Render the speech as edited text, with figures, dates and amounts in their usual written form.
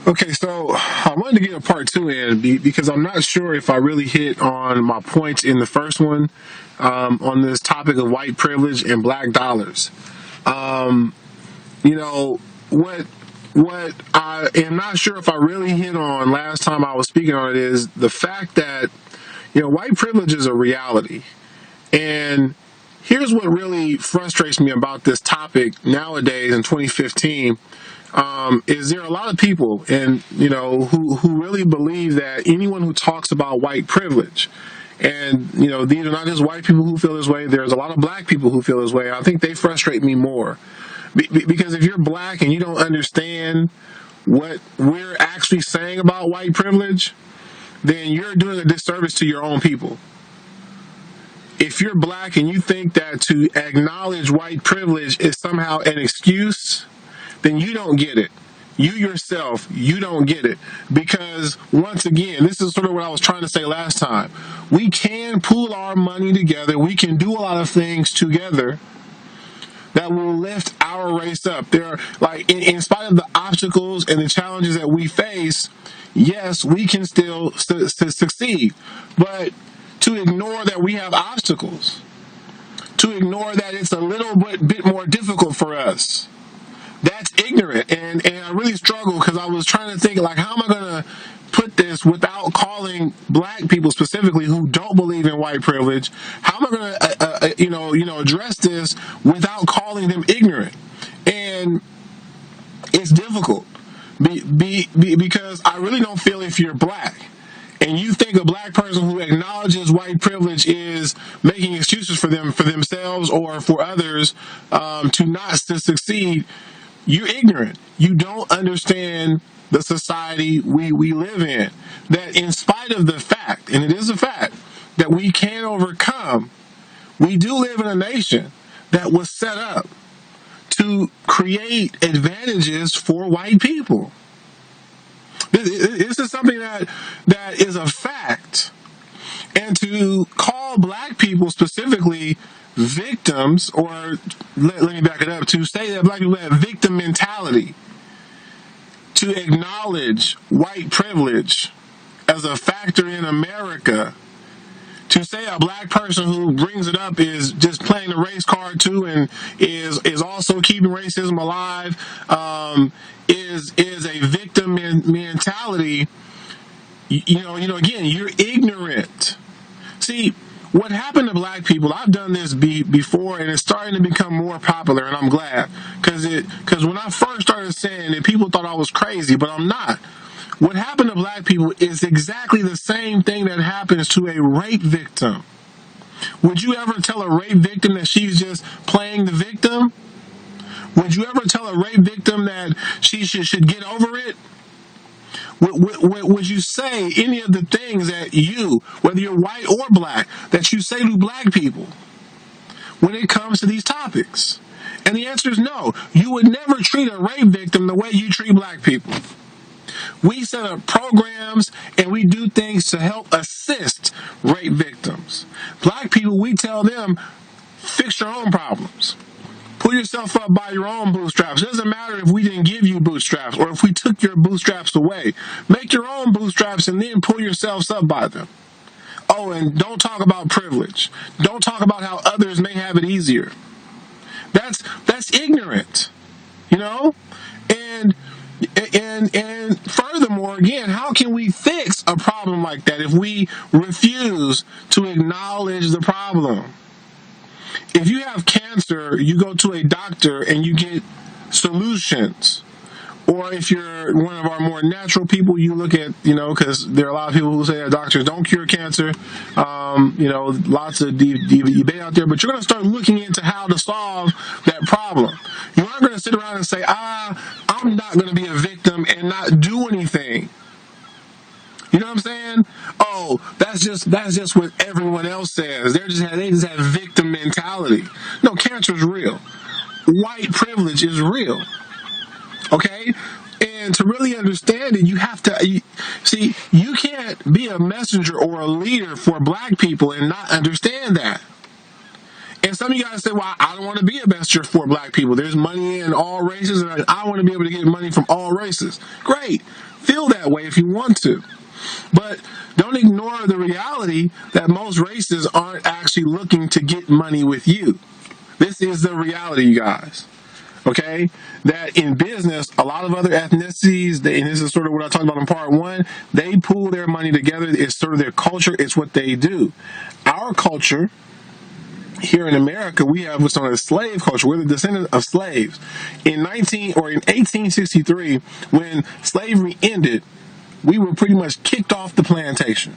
Okay, so I wanted to get a part two in because I'm not sure if I really hit on my points in the first one on this topic of white privilege and black dollars. You know what? What I am not sure if I really hit on last time I was speaking on it is the fact that white privilege is a reality, and here's what really frustrates me about this topic nowadays in 2015 is there are a lot of people and who really believe that anyone who talks about white privilege, and these are not just white people who feel this way, there's a lot of black people who feel this way. I think they frustrate me more because if you're black and you don't understand what we're actually saying about white privilege, then you're doing a disservice to your own people. If you're black and you think that to acknowledge white privilege is somehow an excuse, then you don't get it. You yourself, you don't get it. Because once again, this is sort of what I was trying to say last time. We can pool our money together. We can do a lot of things together that will lift our race up. There are, like, in spite of the obstacles and the challenges that we face, yes, we can still succeed. But to ignore that we have obstacles, to ignore that it's a little bit more difficult for us, that's ignorant. And I really struggle because I was trying to think, like, how am I going to put this without calling black people specifically who don't believe in white privilege? How am I going to, address this without calling them ignorant? And it's difficult because I really don't feel if you're black and you think a black person who acknowledges white privilege is making excuses for themselves or for others to not to succeed, you're ignorant. You don't understand the society we live in. That in spite of the fact, and it is a fact, that we can overcome, we do live in a nation that was set up to create advantages for white people. This is something that is a fact. And to call black people specifically victims, or let me back it up, to say that black people have victim mentality, to acknowledge white privilege as a factor in America, to say a black person who brings it up is just playing the race card too, and is also keeping racism alive, is a victim mentality. Again, you're ignorant. See, what happened to black people, I've done this before, and it's starting to become more popular, and I'm glad. Because when I first started saying it, people thought I was crazy, but I'm not. What happened to black people is exactly the same thing that happens to a rape victim. Would you ever tell a rape victim that she's just playing the victim? Would you ever tell a rape victim that she should get over it? Would you say any of the things that you, whether you're white or black, that you say to black people when it comes to these topics? And the answer is no. You would never treat a rape victim the way you treat black people. We set up programs and we do things to help assist rape victims. Black people, we tell them, fix your own problems. Pull yourself up by your own bootstraps. It doesn't matter if we didn't give you bootstraps or if we took your bootstraps away. Make your own bootstraps and then pull yourselves up by them. Oh, and don't talk about privilege. Don't talk about how others may have it easier. That's ignorant, And furthermore, again, how can we fix a problem like that if we refuse to acknowledge the problem? If you have cancer, you go to a doctor and you get solutions. Or if you're one of our more natural people, you look at, because there are a lot of people who say that doctors don't cure cancer. Lots of debate out there, but you're going to start looking into how to solve that problem. You aren't going to sit around and say, I'm not going to be a victim and not do anything. You know what I'm saying? Oh, that's just what everyone else says. They just have victim mentality. No, cancer is real. White privilege is real. Okay? And to really understand it, you have to see, you can't be a messenger or a leader for black people and not understand that. And some of you guys say, well, I don't want to be a messenger for black people. There's money in all races, and I want to be able to get money from all races. Great. Feel that way if you want to. But don't ignore the reality that most races aren't actually looking to get money with you. This is the reality, you guys. Okay? That in business, a lot of other ethnicities, and this is sort of what I talked about in part one, they pool their money together. It's sort of their culture. It's what they do. Our culture here in America, we have what's known as slave culture. We're the descendant of slaves. In 1863, when slavery ended, we were pretty much kicked off the plantation.